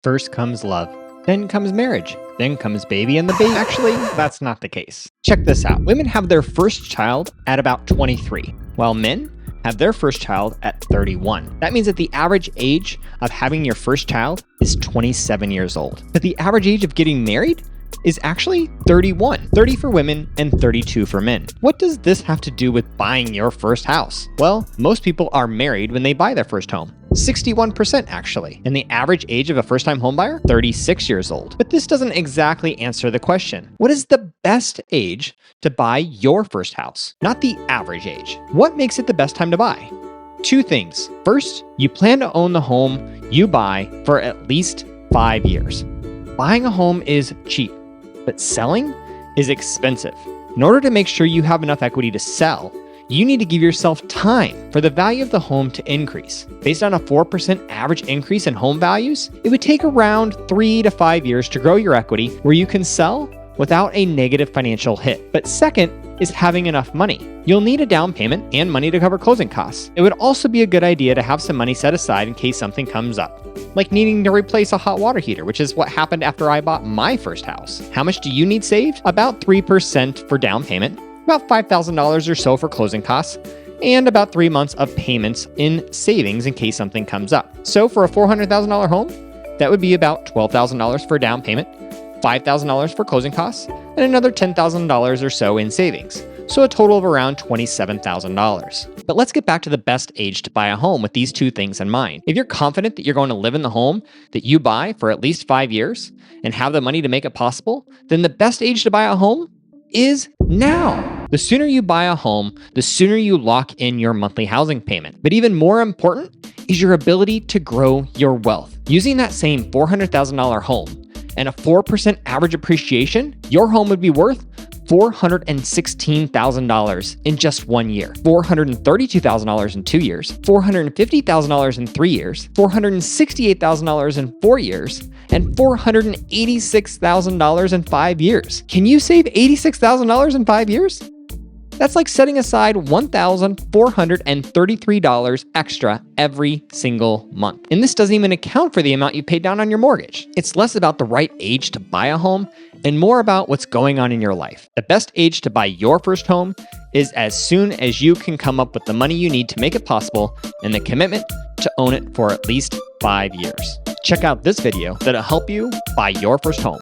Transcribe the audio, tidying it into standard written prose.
First comes love, then comes marriage, then comes baby and the baby. Actually, that's not the case. Check this out. Women have their first child at about 23, while men have their first child at 31. That means that the average age of having your first child is 27 years old. But the average age of getting married is actually 31. 30 for women and 32 for men. What does this have to do with buying your first house? Well, most people are married when they buy their first home. 61% actually. And the average age of a first-time homebuyer? 36 years old. But this doesn't exactly answer the question. What is the best age to buy your first house? Not the average age. What makes it the best time to buy? Two things. First, you plan to own the home you buy for at least 5 years. Buying a home is cheap, but selling is expensive. In order to make sure you have enough equity to sell, you need to give yourself time for the value of the home to increase. Based on a 4% average increase in home values, it would take around 3 to 5 years to grow your equity where you can sell without a negative financial hit. But second is having enough money. You'll need a down payment and money to cover closing costs. It would also be a good idea to have some money set aside in case something comes up, like needing to replace a hot water heater, which is what happened after I bought my first house. How much do you need saved? About 3% for down payment, about $5,000 or so for closing costs, and about 3 months of payments in savings in case something comes up. So for a $400,000 home, that would be about $12,000 for a down payment, $5,000 for closing costs, and another $10,000 or so in savings. So a total of around $27,000. But let's get back to the best age to buy a home with these two things in mind. If you're confident that you're going to live in the home that you buy for at least 5 years and have the money to make it possible, then the best age to buy a home is now. The sooner you buy a home, the sooner you lock in your monthly housing payment. But even more important is your ability to grow your wealth. Using that same $400,000 home and a 4% average appreciation, your home would be worth $416,000 in just 1 year, $432,000 in 2 years, $450,000 in 3 years, $468,000 in 4 years, and $486,000 in 5 years. Can you save $86,000 in 5 years? That's like setting aside $1,433 extra every single month. And this doesn't even account for the amount you paid down on your mortgage. It's less about the right age to buy a home and more about what's going on in your life. The best age to buy your first home is as soon as you can come up with the money you need to make it possible and the commitment to own it for at least 5 years. Check out this video that'll help you buy your first home.